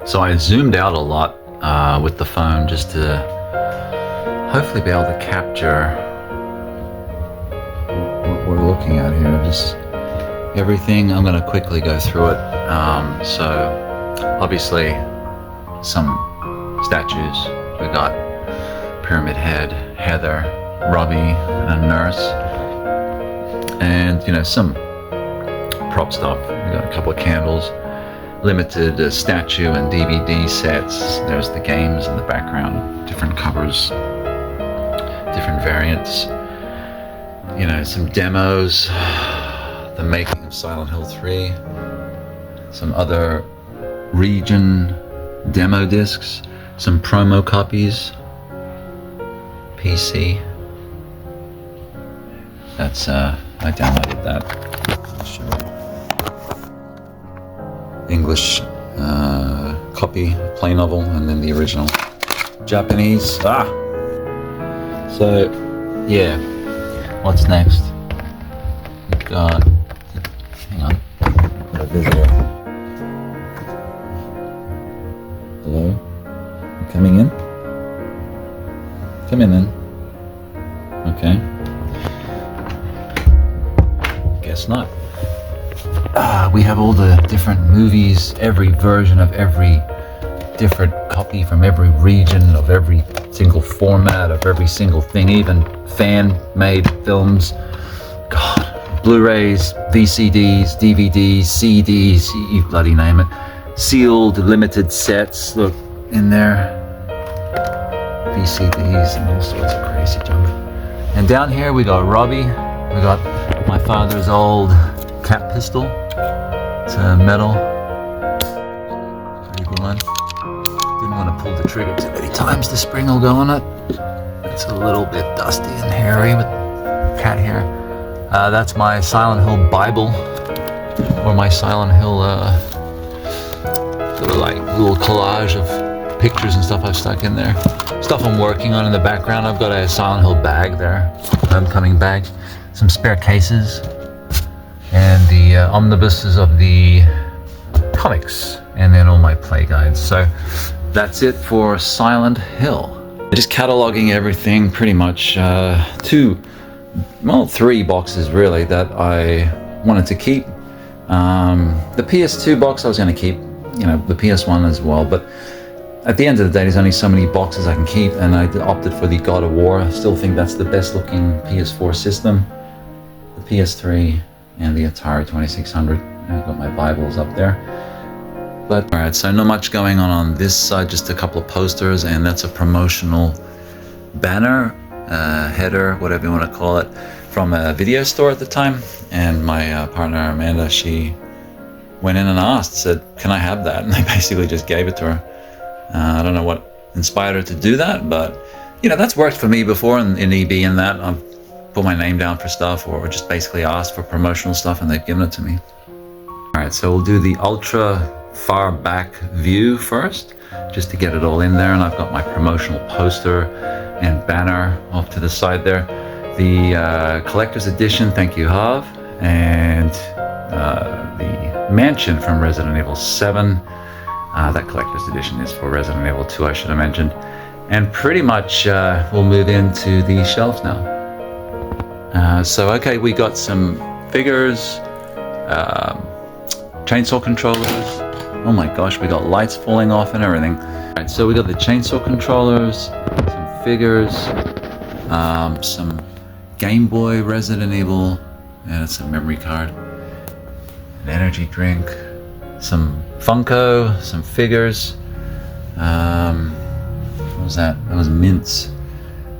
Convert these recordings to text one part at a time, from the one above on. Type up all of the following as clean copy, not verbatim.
So I zoomed out a lot with the phone just to hopefully be able to capture what we're looking at here. Just everything. I'm going to quickly go through it. So obviously some statues. We got Pyramid Head, Heather, Robbie, and a nurse, and some prop stuff. We got a couple of candles, limited statue and DVD sets. There's the games in the background, different covers, different variants. Some demos, the making of Silent Hill 3, some other region demo discs, some promo copies, PC. That's I downloaded that. I'll show you. English copy, plain novel, and then the original Japanese. So yeah, what's next? We've got, hang on, got a visitor. Hello? You coming in? Come in then. Okay. Guess not. We have all the different movies, every version of every different copy from every region, of every single format, of every single thing, even fan-made films. God, Blu-rays, VCDs, DVDs, CDs, you bloody name it. Sealed, limited sets, look, in there. VCDs and all sorts of crazy junk. And down here we got Robbie. We got my father's old cap pistol. It's a metal. Pretty good one. Didn't want to pull the trigger too many times. The spring will go on it. It's a little bit dusty and hairy with cat hair. That's my Silent Hill Bible, or my Silent Hill sort of like little collage of pictures and stuff I've stuck in there. Stuff I'm working on in the background. I've got a Silent Hill bag there, homecoming bag, some spare cases, and the omnibuses of the comics, and then all my play guides. So that's it for Silent Hill. Just cataloging everything, pretty much. Three boxes really that I wanted to keep. The PS2 box I was going to keep, the PS1 as well, but at the end of the day, there's only so many boxes I can keep, and I opted for the God of War. I still think that's the best looking PS4 system. The PS3 and the Atari 2600. I've got my Bibles up there. But alright, so not much going on this side, just a couple of posters, and that's a promotional banner, header, whatever you want to call it, from a video store at the time. And my partner Amanda, she went in and asked, said, "Can I have that?" And I basically just gave it to her. I don't know what inspired her to do that, but that's worked for me before in EB, and that I've put my name down for stuff, or just basically asked for promotional stuff and they've given it to me. Alright, so we'll do the ultra far back view first, just to get it all in there. And I've got my promotional poster and banner off to the side there. The collector's edition, thank you Hav, and the mansion from Resident Evil 7. That collector's edition is for Resident Evil 2, I should have mentioned. And pretty much we'll move into the shelves now. So okay, we got some figures, chainsaw controllers. Oh my gosh, we got lights falling off and everything. Alright, so we got the chainsaw controllers, some figures, some Game Boy Resident Evil, and it's a memory card, an energy drink, some Funko, some figures. What was that? That was mints.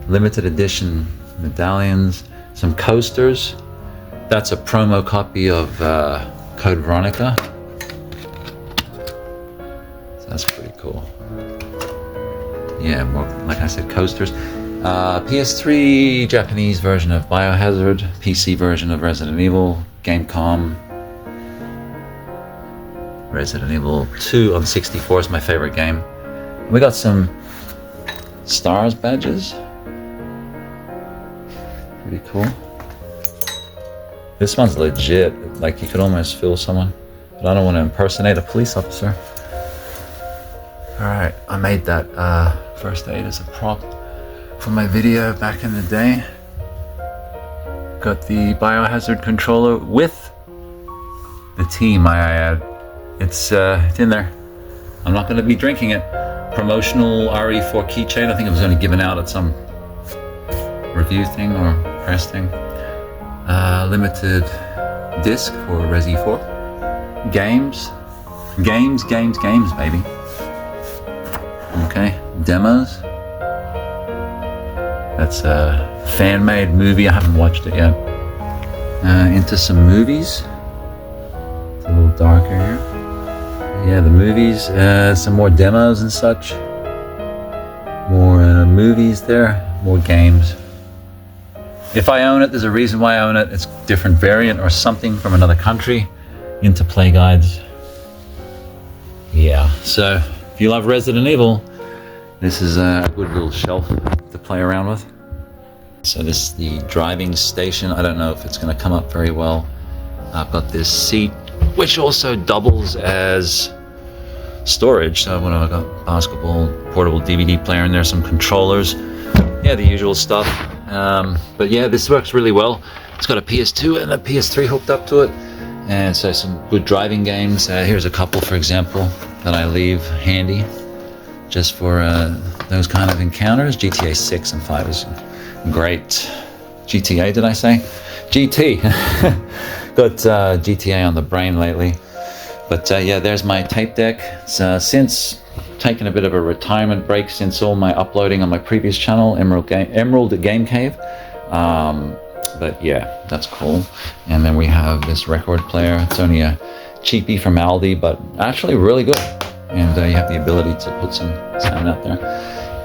Limited edition medallions, some coasters. That's a promo copy of Code Veronica. So that's pretty cool. Yeah, more, like I said, coasters. PS3 Japanese version of Biohazard, PC version of Resident Evil, Gamecom. Resident Evil 2 on 64 is my favorite game. We got some stars badges. Pretty cool. This one's legit. Like you could almost feel someone. But I don't want to impersonate a police officer. Alright, I made that first aid as a prop for my video back in the day. Got the biohazard controller with the tea, might I add. It's in there. I'm not going to be drinking it. Promotional RE4 keychain. I think it was only given out at some review thing or press thing. Limited disc for Resi 4. Games, baby. Okay, demos. That's a fan-made movie. I haven't watched it yet. Into some movies. It's a little darker here. Yeah, the movies. Some more demos and such. More movies there. More games. If I own it, there's a reason why I own it. It's a different variant or something from another country. Into play guides. Yeah, so if you love Resident Evil, this is a good little shelf to play around with. So this is the driving station. I don't know if it's going to come up very well. I've got this seat, which also doubles as storage. So what have I got? Basketball, portable DVD player in there, some controllers. Yeah, the usual stuff. But yeah, this works really well. It's got a PS2 and a PS3 hooked up to it. And so some good driving games. Here's a couple, for example, that I leave handy just for those kind of encounters. GTA 6 and 5 is great. GTA, did I say? GT. Got GTA on the brain lately. But yeah, there's my tape deck. So since taken a bit of a retirement break since all my uploading on my previous channel, Emerald Game Cave. But yeah, that's cool. And then we have this record player. It's only a cheapie from Aldi, but actually really good. And you have the ability to put some sound out there.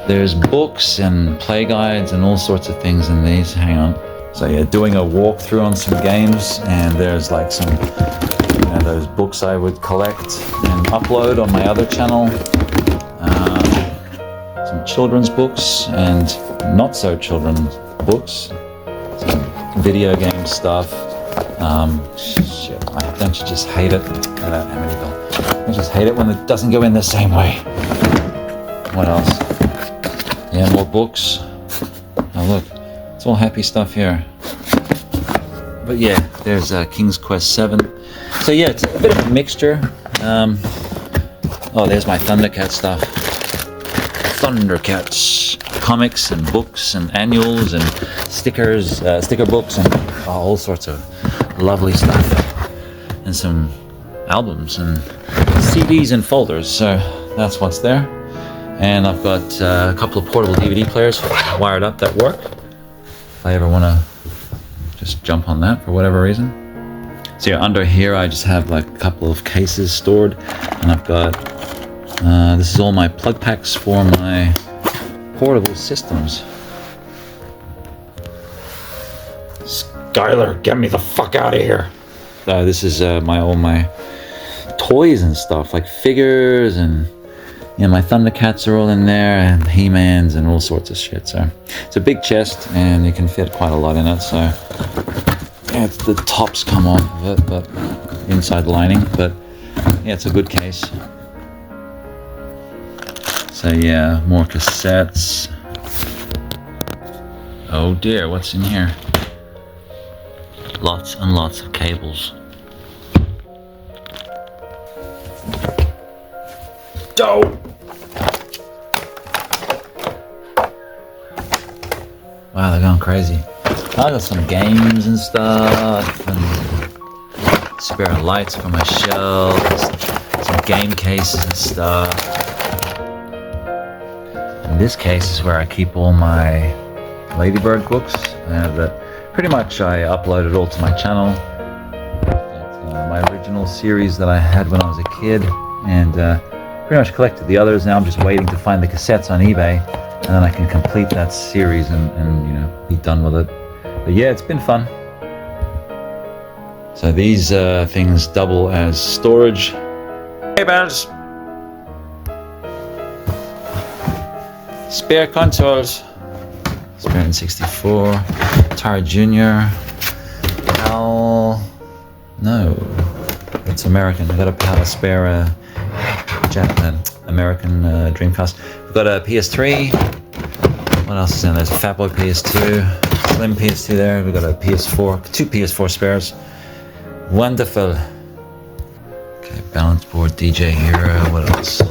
There's books and play guides and all sorts of things in these. Hang on. So yeah, doing a walkthrough on some games, and there's like some, those books I would collect and upload on my other channel. Some children's books and not so children's books. Video game stuff. Shit, don't you just hate it? I just hate it when it doesn't go in the same way. What else? Yeah, more books. Oh look, it's all happy stuff here. But yeah, there's King's Quest 7. So yeah, it's a bit of a mixture. Oh, there's my Thundercat stuff. Thundercats. Comics and books and annuals and stickers, sticker books and all sorts of lovely stuff. And some albums and CDs and folders. So that's what's there. And I've got a couple of portable DVD players wired up that work. If I ever want to just jump on that for whatever reason. So yeah, under here I just have like a couple of cases stored. And I've got, this is all my plug packs for my portable systems. Skylar, get me the fuck out of here. This is all my toys and stuff, like figures, and my Thundercats are all in there, and He-Mans and all sorts of shit. So it's a big chest, and you can fit quite a lot in it. So yeah, the tops come off of it, but inside lining. But yeah, it's a good case. So yeah, more cassettes. Oh dear, what's in here? Lots and lots of cables. Oh! Wow, they're going crazy. I got some games and stuff, and spare lights for my shelf, some game cases and stuff. This case is where I keep all my Ladybird books that pretty much I uploaded all to my channel. My original series that I had when I was a kid, and pretty much collected the others. Now I'm just waiting to find the cassettes on eBay, and then I can complete that series and be done with it. But yeah, it's been fun. So these things double as storage. Hey, Baz! Spare consoles. Spare N64. Atari Junior. PAL. No. It's American. I got a PAL spare American Dreamcast. We've got a PS3. What else is in there? There's a Fatboy PS2, Slim PS2 there. We've got a PS4, 2 PS4 spares. Wonderful. Okay, balance board, DJ Hero. What else?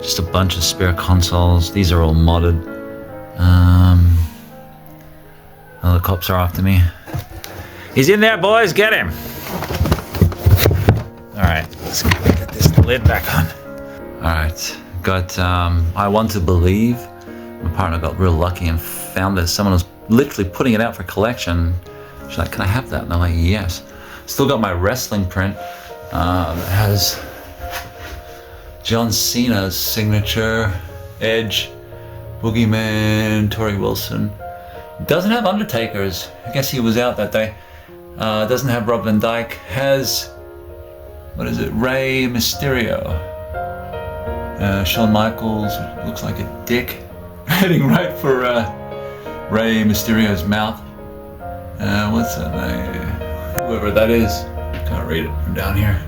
Just a bunch of spare consoles. These are all modded. Oh, the cops are after me. He's in there, boys. Get him. All right, let's get this lid back on. All right, got. I Want to Believe. My partner got real lucky and found that someone was literally putting it out for collection. She's like, "Can I have that?" And I'm like, "Yes." Still got my wrestling print. It has John Cena's signature, Edge, Boogeyman, Tori Wilson. Doesn't have Undertaker's. I guess he was out that day. Doesn't have Rob Van Dyke. Has, what is it, Rey Mysterio. Shawn Michaels, looks like a dick. Heading right for Rey Mysterio's mouth. What's that name? Whoever that is. Can't read it from down here.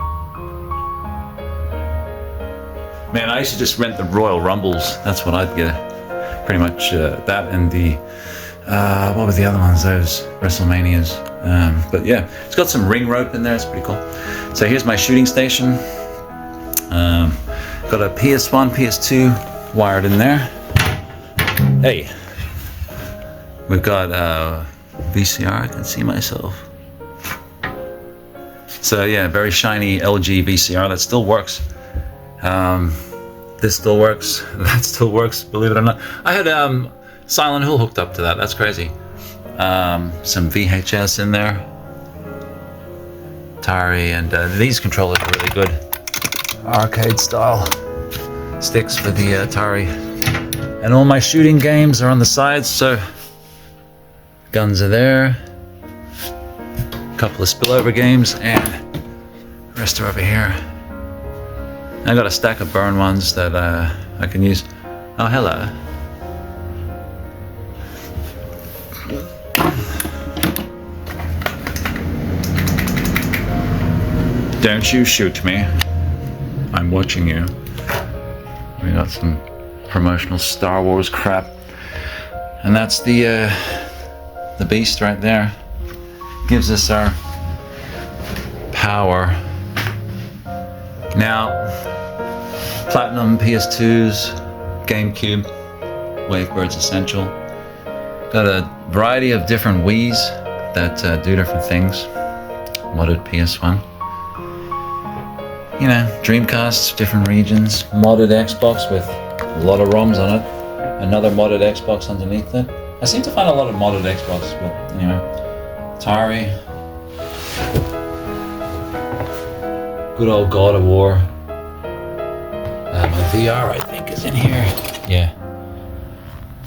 Man, I used to just rent the Royal Rumbles. That's what I'd get. Pretty much that and the, what were the other ones? Those WrestleManias. But yeah, it's got some ring rope in there. It's pretty cool. So here's my shooting station. Got a PS1, PS2 wired in there. Hey, we've got VCR. I can see myself. So yeah, very shiny LG VCR that still works. This still works. That still works. Believe it or not, I had Silent Hill hooked up to that. That's crazy. Some VHS in there. Atari, and these controllers are really good. Arcade style sticks for the Atari. And all my shooting games are on the sides, so guns are there. A couple of spillover games, and the rest are over here. I got a stack of burn ones that I can use. Oh, hello. Don't you shoot me. I'm watching you. We got some promotional Star Wars crap. And that's the beast right there. Gives us our power. Now, Platinum PS2s, GameCube, Wavebirds Essential. Got a variety of different Wiis that do different things. Modded PS1. You know, Dreamcasts, different regions. Modded Xbox with a lot of ROMs on it. Another modded Xbox underneath it. I seem to find a lot of modded Xbox, but anyway. Atari. Good old God of War. My VR, I think, is in here. Yeah.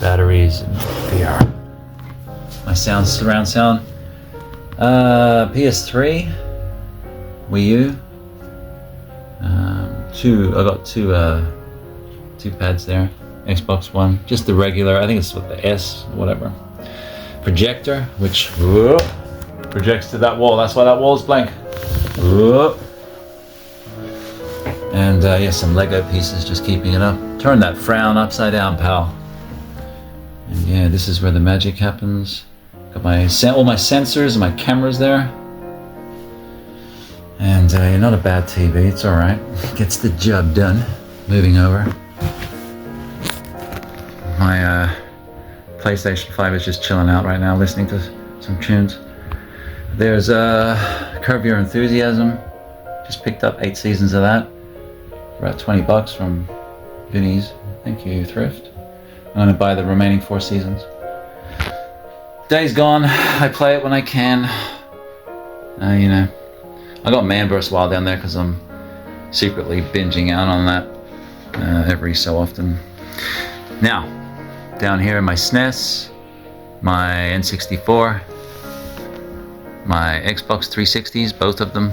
Batteries and VR. My surround sound. PS3. Wii U. I got two pads there. Xbox One. Just the regular, I think it's with the S, whatever. Projector, which projects to that wall. That's why that wall is blank. And yeah, some Lego pieces just keeping it up. Turn that frown upside down, pal. And yeah, this is where the magic happens. Got all my sensors and my cameras there. And not a bad TV, it's alright. Gets the job done. Moving over. My PlayStation 5 is just chilling out right now, listening to some tunes. There's Curb Your Enthusiasm. Just picked up 8 seasons of that. For about $20 from Vinny's. Thank you, Thrift. I'm going to buy the remaining 4 seasons. Days Gone. I play it when I can. You know. I got Man vs. Wild down there because I'm secretly binging out on that every so often. Now, down here in my SNES, my N64, my Xbox 360s, both of them,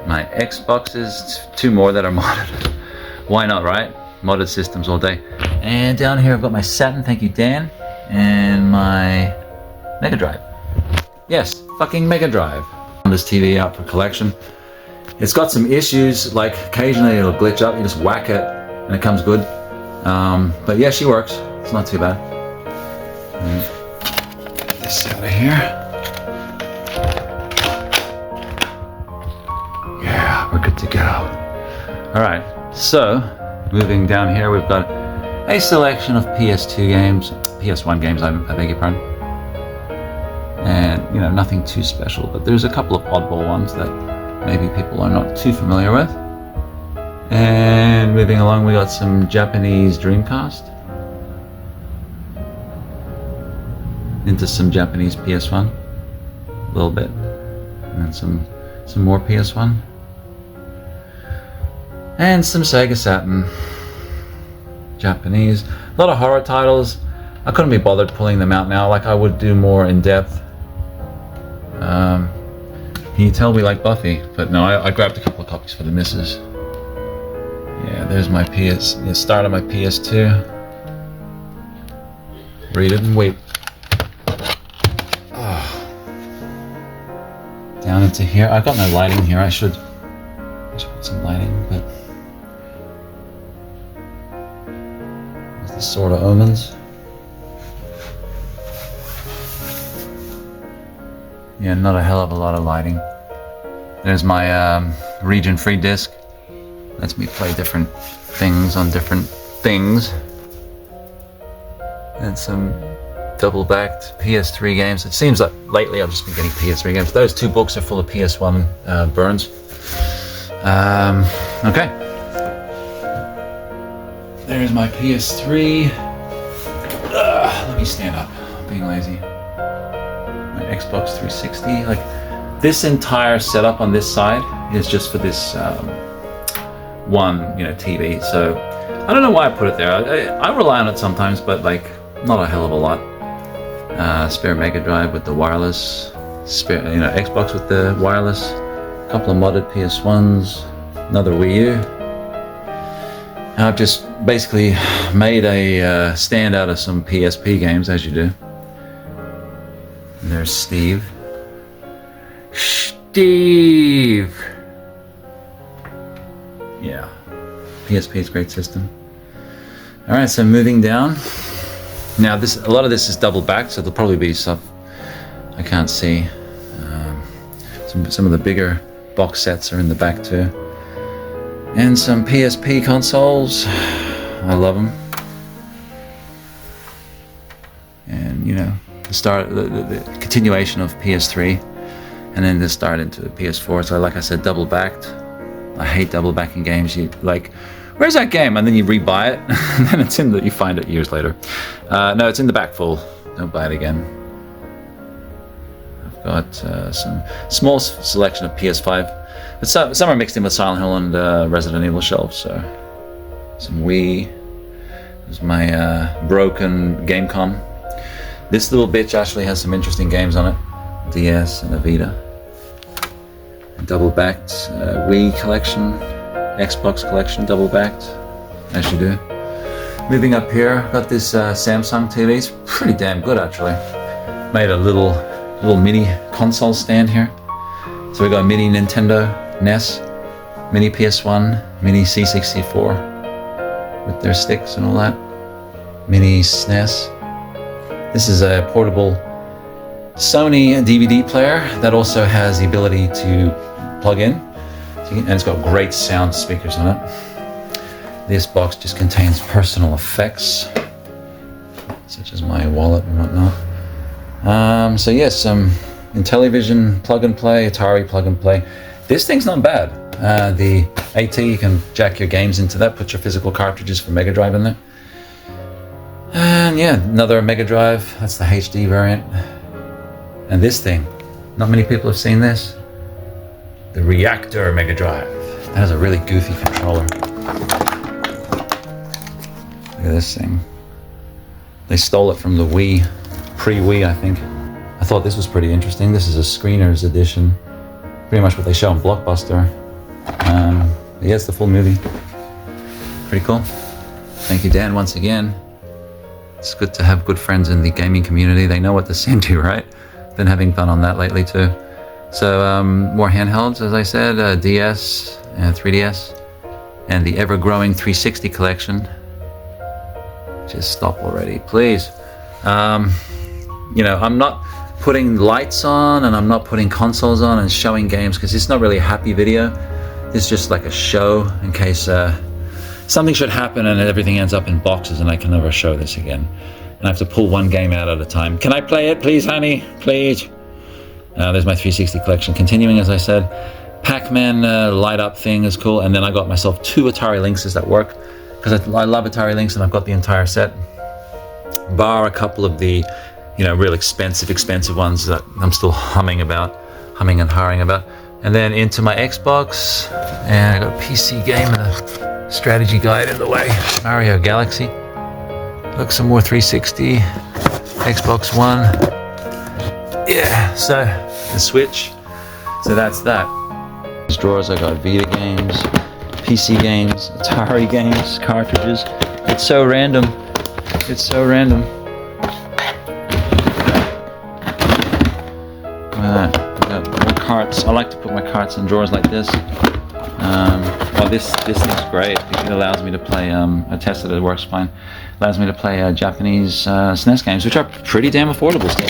my Xboxes, 2 more that are modded. Why not, right? Modded systems all day. And down here I've got my Saturn, thank you Dan, and my Mega Drive. Yes, fucking Mega Drive. This TV out for collection. It's got some issues, like occasionally it'll glitch up, you just whack it and it comes good. But yeah, she works. It's not too bad. Get this out of here. Yeah, we're good to go. All right, so moving down here, we've got a selection of PS2 games, PS1 games, I beg your pardon. And, you know, nothing too special, but there's a couple of oddball ones that maybe people are not too familiar with. And moving along, we got some Japanese Dreamcast. Into some Japanese PS1. A little bit. And then some more PS1. And some Sega Saturn. Japanese. A lot of horror titles. I couldn't be bothered pulling them out now, like I would do more in depth. Can you tell we like Buffy? But no, I grabbed a couple of copies for the missus. Yeah, there's my start of my PS2. Read it and wait. Oh. Down into here. I've got no lighting here. I should put some lighting, but there's the Sword of Omens. Yeah, not a hell of a lot of lighting. There's my region-free disc. Lets me play different things on different things. And some double-backed PS3 games. It seems like lately I've just been getting PS3 games. Those two books are full of PS1 burns. Okay. There's my PS3. Let me stand up. I'm being lazy. My Xbox 360. Like, this entire setup on this side is just for this one, TV. So I don't know why I put it there. I rely on it sometimes, but like not a hell of a lot. Spare Mega Drive with the wireless. Spare, Xbox with the wireless. A couple of modded PS1s. Another Wii U. And I've just basically made a stand out of some PSP games, as you do. And there's Steve. Steve! Yeah. PSP is a great system. Alright, so moving down. Now, a lot of this is double backed, so there'll probably be stuff I can't see. Some of the bigger box sets are in the back too. And some PSP consoles. I love them. And, the continuation of PS3. And then this start into PS4. So like I said, double backed. I hate double backing games. You like, where's that game? And then you rebuy it, and then it's you find it years later. No, it's in the back full. Don't buy it again. I've got some small selection of PS5, but some are mixed in with Silent Hill and Resident Evil shelves. So some Wii. There's my broken Gamecom. This little bitch actually has some interesting games on it. DS and a Vita. Double-backed Wii collection, Xbox collection, double-backed, as you do. Moving up here, got this Samsung TV. It's pretty damn good, actually. Made a little mini console stand here. So we got mini Nintendo NES, mini PS1, mini C64 with their sticks and all that. Mini SNES. This is a portable Sony DVD player that also has the ability to plug in, and it's got great sound speakers on it. This box just contains personal effects, such as my wallet and whatnot. So yes, some Intellivision plug and play, Atari plug and play. This thing's not bad. The AT, you can jack your games into that, put your physical cartridges for Mega Drive in there. And yeah, another Mega Drive, that's the HD variant. And this thing, not many people have seen this. The Reactor Mega Drive. That has a really goofy controller. Look at this thing. They stole it from the Wii, pre-Wii, I think. I thought this was pretty interesting. This is a screener's edition. Pretty much what they show on Blockbuster. Yeah, it's the full movie. Pretty cool. Thank you, Dan, once again. It's good to have good friends in the gaming community. They know what to send you, right? Been having fun on that lately too. So more handhelds, as I said, DS and 3DS, and the ever-growing 360 collection. Just stop already, please. You know, I'm not putting lights on and I'm not putting consoles on and showing games because it's not really a happy video. It's just like a show in case something should happen and everything ends up in boxes and I can never show this again. And I have to pull one game out at a time. Can I play it, please, honey? Please. There's my 360 collection. Continuing, as I said, Pac-Man light up thing is cool. And then I got myself 2 Atari Lynxes that work because I love Atari Lynx and I've got the entire set. Bar a couple of the, you know, real expensive ones that I'm still humming and hawing about. And then into my Xbox, and I got a PC game and a strategy guide in the way. Mario Galaxy. Look, some more 360, Xbox One. Yeah, so the Switch. So that's that. These drawers, I got Vita games, PC games, Atari games, cartridges. It's so random. It's so random. I've got more carts. I like to put my carts in drawers like this. Well, this thing's great. It allows me to play. I tested it; it works fine. Allows me to play Japanese SNES games, which are pretty damn affordable still.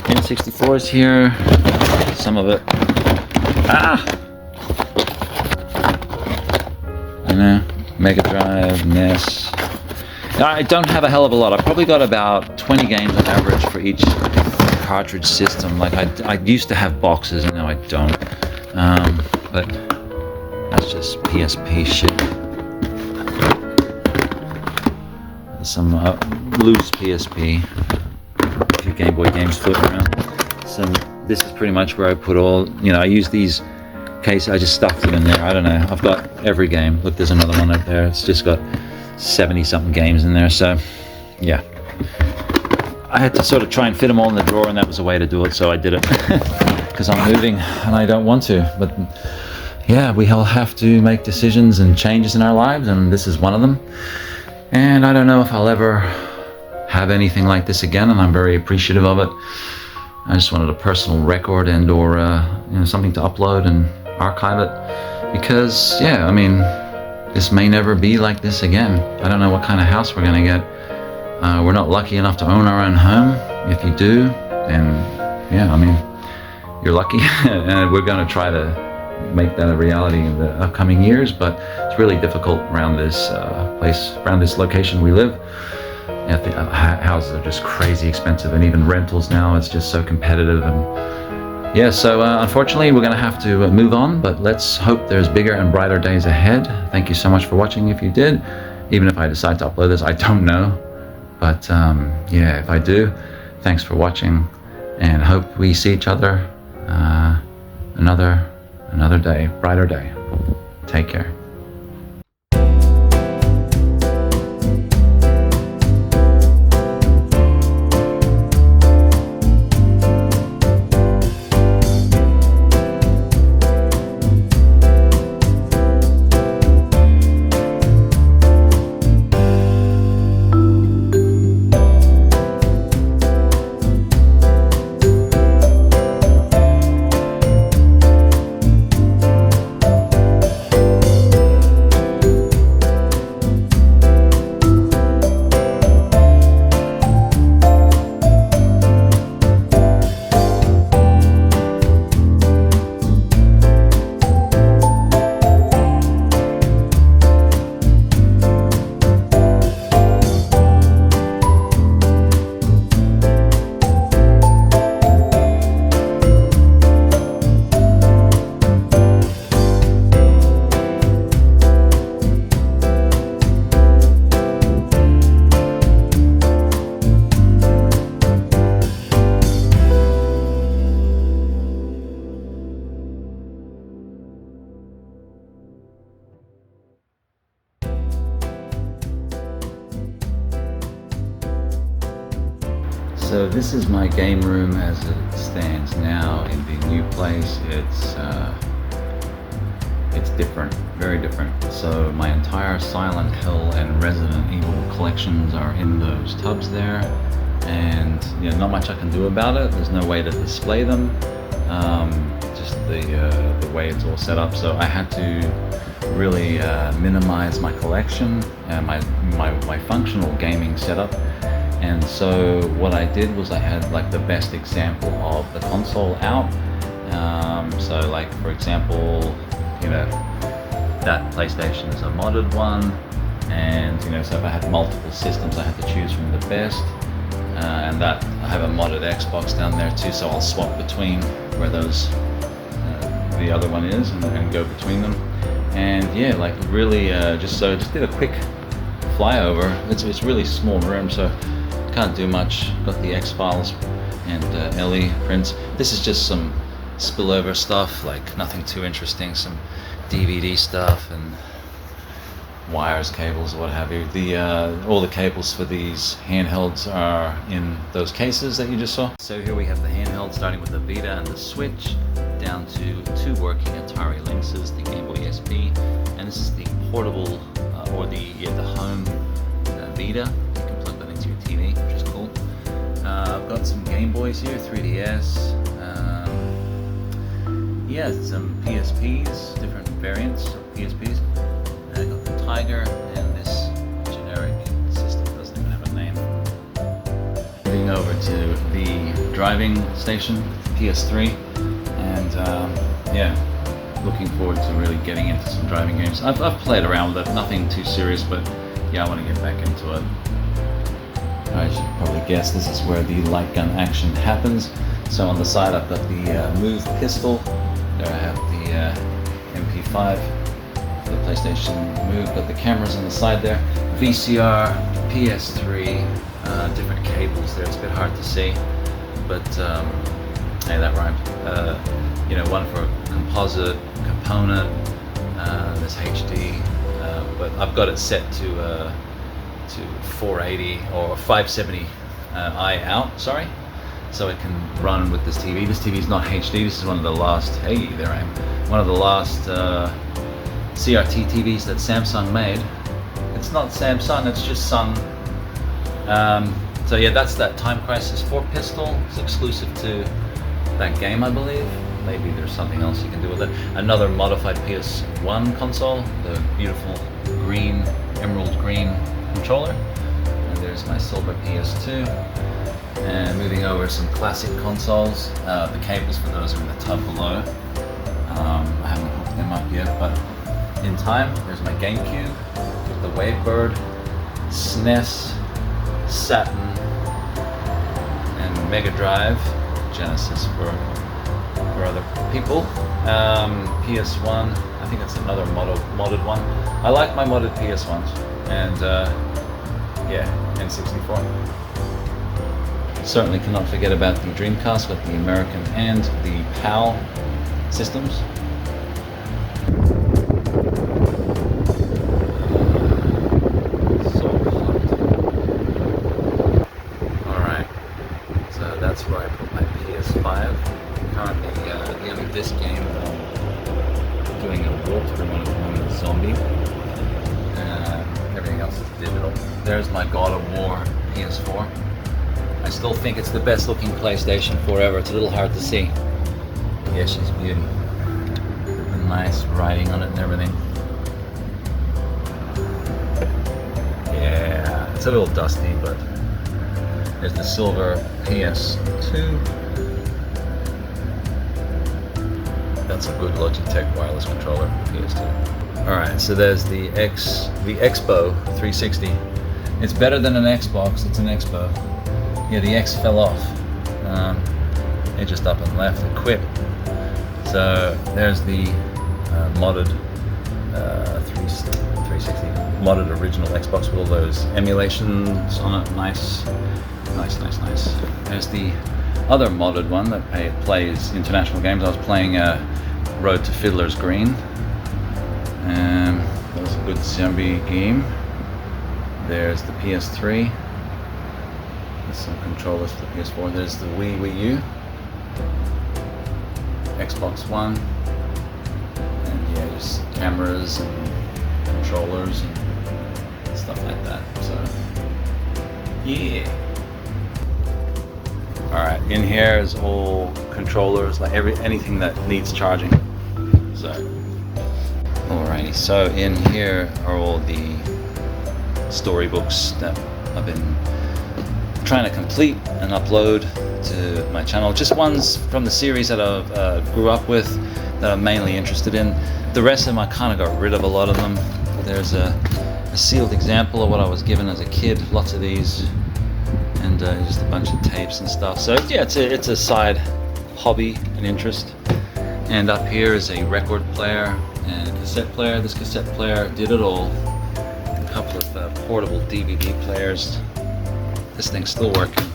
N64 is here. Some of it. I know. Mega Drive, NES. I don't have a hell of a lot. I've probably got about 20 games on average for each cartridge system. Like I used to have boxes and now I don't. But that's just PSP shit. Some loose PSP. A few Game Boy games floating around. This is pretty much where I put all, you know, I use these cases, I just stuffed them in there. I don't know. I've got every game. Look, there's another one up there. It's just got 70 something games in there. So yeah, I had to sort of try and fit them all in the drawer, and that was a way to do it, so I did it. Because I'm moving and I don't want to. But yeah, we all have to make decisions and changes in our lives, and this is one of them. And I don't know if I'll ever have anything like this again, and I'm very appreciative of it. I just wanted a personal record and or you know, something to upload and archive it. Because yeah, I mean, this may never be like this again. I don't know what kind of house we're gonna get. We're not lucky enough to own our own home. If you do, then yeah, I mean, you're lucky. And we're gonna try to make that a reality in the upcoming years, but it's really difficult around this place, around this location we live. The houses are just crazy expensive, and even rentals now, it's just so competitive. And yeah, so unfortunately we're gonna have to move on, but let's hope there's bigger and brighter days ahead. Thank you so much for watching if you did. Even if I decide to upload this, I don't know. But yeah, if I do, thanks for watching, and hope we see each other another day, brighter day. Take care. So this is my game room as it stands now in the new place. It's different, very different. So my entire Silent Hill and Resident Evil collections are in those tubs there, and not much I can do about it. There's no way to display them. just the way it's all set up. So I had to really minimize my collection and my functional gaming setup. And so what I did was I had like the best example of the console out. So like for example, you know, that PlayStation is a modded one, and you know, so if I had multiple systems, I had to choose from the best. And that I have a modded Xbox down there too, so I'll swap between where those the other one is and go between them. And yeah, like really just did a quick flyover. It's really small room, so can't do much. Got the X-Files and LE prints. This is just some spillover stuff, like nothing too interesting, some DVD stuff and wires, cables, what have you. All the cables for these handhelds are in those cases that you just saw. So here we have the handheld, starting with the Vita and the Switch, down to two working Atari Lynxes, the Game Boy SP, and this is the portable or the home Vita. You can plug that into your TV, which is cool. I've got some Game Boys here, 3DS. Yeah, some PSPs, different variants of PSPs. I got the Tiger and this generic system, doesn't even have a name. Moving over to the driving station, PS3, and yeah, looking forward to really getting into some driving games. I've played around with it, nothing too serious, but yeah, I want to get back into it. As you can probably guess, this is where the light gun action happens. So on the side I've got the Move pistol. There I have the MP5, the PlayStation Move, got the cameras on the side there. VCR, PS3, different cables there, it's a bit hard to see, but hey, that rhymed. You know, one for composite, component, this HD, but I've got it set to 480 or 570 I out, sorry. So it can run with this TV. This TV is not HD. This is one of the last, hey, there I am. One of the last CRT TVs that Samsung made. It's not Samsung, it's just Sung. So yeah, that's that Time Crisis 4 pistol. It's exclusive to that game, I believe. Maybe there's something else you can do with it. Another modified PS1 console, the beautiful green, emerald green controller. And there's my silver PS2. And moving over some classic consoles. The cables for those are in the tub below. I haven't hooked them up yet, but in time. There's my GameCube, the Wavebird, SNES, Saturn, and Mega Drive, Genesis for other people. PS1, I think it's another modded one. I like my modded PS1s, and yeah, N64. Certainly cannot forget about the Dreamcast with the American and the PAL systems. So hot. Alright, so that's where I put my PS5. Currently, at the end of this game, I'm doing a walkthrough on it at the moment, Zombie. Everything else is digital. There's my God of War PS4. I still think it's the best looking PlayStation 4 ever. It's a little hard to see. Yeah, she's beauty. The nice writing on it and everything. Yeah, it's a little dusty, but there's the silver PS2. That's a good Logitech wireless controller, PS2. Alright, so there's the Expo 360. It's better than an Xbox, it's an Expo. Yeah, the X fell off. It just up and left, it quit. So there's the modded 360, modded original Xbox with all those emulations on it. Nice. There's the other modded one that plays international games. I was playing Road to Fiddler's Green. That was a good zombie game. There's the PS3. There's some controllers for the PS4. There's the Wii U, Xbox One, and yeah, just cameras and controllers and stuff like that. So yeah. Alright, in here is all controllers, like anything that needs charging. So, alrighty, so in here are all the storybooks that I've been trying to complete and upload to my channel. Just ones from the series that I grew up with, that I'm mainly interested in. The rest of them, I kind of got rid of a lot of them. There's a sealed example of what I was given as a kid, lots of these, and just a bunch of tapes and stuff. So yeah, it's a side hobby and interest. And up here is a record player and a cassette player. This cassette player did it all. A couple of portable DVD players. This thing's still working.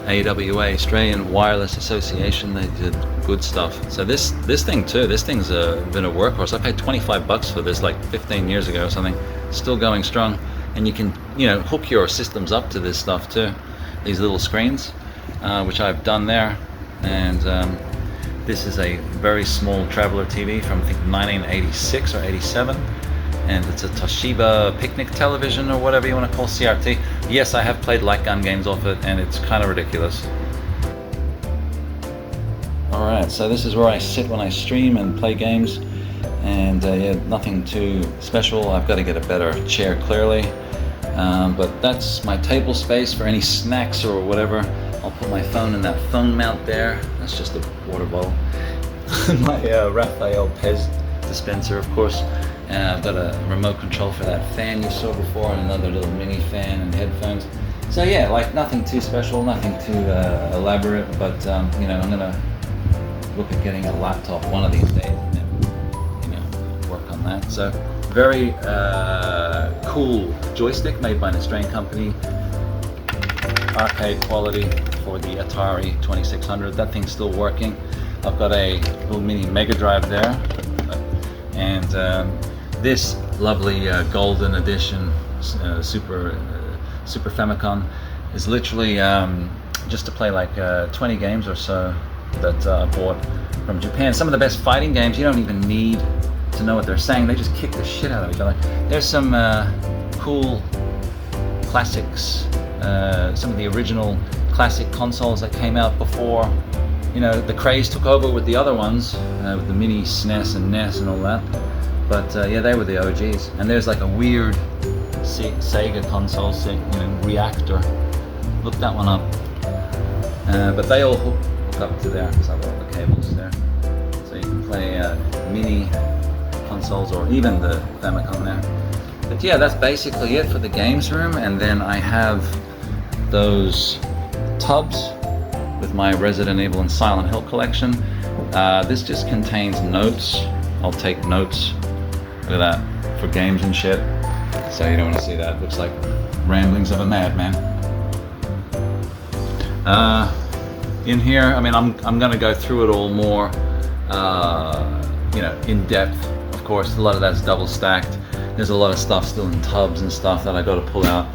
AWA, Australian Wireless Association, they did good stuff. So this thing too, this thing's been a workhorse. I paid 25 bucks for this like 15 years ago or something. Still going strong. And you can, you know, hook your systems up to this stuff too. These little screens, which I've done there. And this is a very small traveler TV from I think 1986 or 87. And it's a Toshiba picnic television or whatever you want to call CRT. Yes, I have played light gun games off it, and it's kind of ridiculous. Alright, so this is where I sit when I stream and play games, and yeah, nothing too special. I've got to get a better chair clearly, but that's my table space for any snacks or whatever. I'll put my phone in that phone mount there. That's just a water bottle. My Raphael Pez dispenser, of course. I've got a remote control for that fan you saw before, and another little mini fan and headphones. So yeah, like nothing too special, nothing too elaborate, but you know, I'm gonna look at getting a laptop one of these days and then, you know, work on that. So very cool joystick made by an Australian company, arcade quality for the Atari 2600. That thing's still working. I've got a little mini Mega Drive there, and this lovely golden edition Super Famicom is literally just to play like 20 games or so that I bought from Japan. Some of the best fighting games, you don't even need to know what they're saying. They just kick the shit out of each other. There's some cool classics, some of the original classic consoles that came out before, you know, the craze took over with the other ones, with the mini SNES and NES and all that. But yeah, they were the OGs. And there's like a weird Sega console, you know, Reactor. Look that one up. But they all hook up to there, because I've got all the cables there. So you can play mini consoles or even the Famicom there. But yeah, that's basically it for the games room. And then I have those tubs with my Resident Evil and Silent Hill collection. This just contains notes. I'll take notes. Look at that, for games and shit. So you don't want to see that. Looks like ramblings of a madman. In here, I mean, I'm going to go through it all more, you know, in depth. Of course, a lot of that's double stacked. There's a lot of stuff still in tubs and stuff that I got to pull out.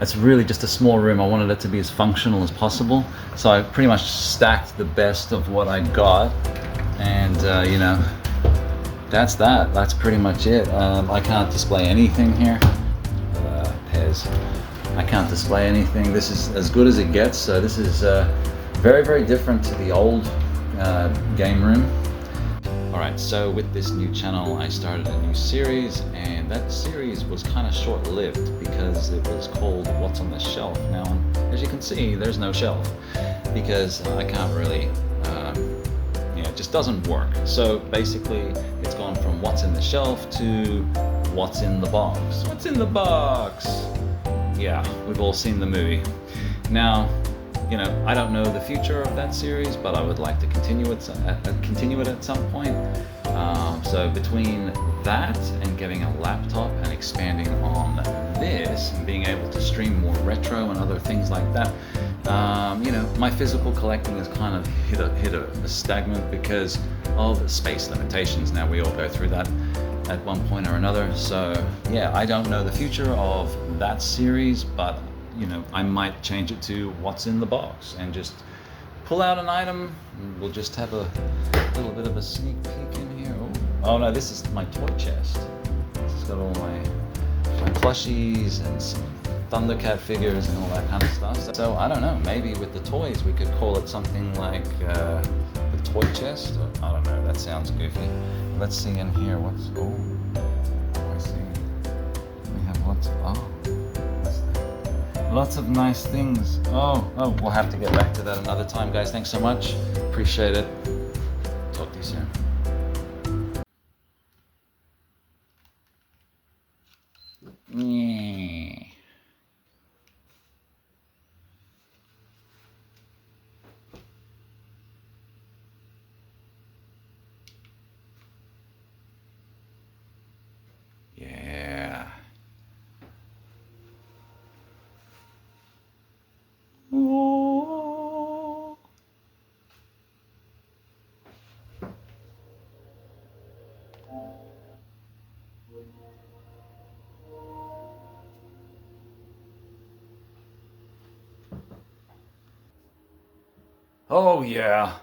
It's really just a small room. I wanted it to be as functional as possible. So I pretty much stacked the best of what I got, and you know, that's that. That's pretty much it. I can't display anything here. Pez. I can't display anything. This is as good as it gets. So this is very, very different to the old game room. Alright, so with this new channel, I started a new series, and that series was kind of short-lived because it was called What's on the Shelf. Now, as you can see, there's no shelf because I can't really, you know, it just doesn't work. So basically, it's gone from what's in the shelf to what's in the box. What's in the box? Yeah, we've all seen the movie. Now, you know, I don't know the future of that series, but I would like to continue it at some point. So between that and getting a laptop and expanding on this and being able to stream more retro and other things like that, you know, my physical collecting has kind of hit a stagnant because of space limitations. Now we all go through that at one point or another. So yeah, I don't know the future of that series, but you know, I might change it to what's in the box and just pull out an item, and we'll just have a little bit of a sneak peek in here. Oh no, this is my toy chest. This has got all my plushies and some Thundercat figures and all that kind of stuff. So I don't know, maybe with the toys we could call it something like the toy chest, or, I don't know, that sounds goofy. Let's see in here, what's, oh, I see, we have lots of, oh, what's that? Lots of nice things. Oh, we'll have to get back to that another time, guys. Thanks so much, appreciate it. Talk to you soon. Yeah. Yeah. Oh. Oh yeah.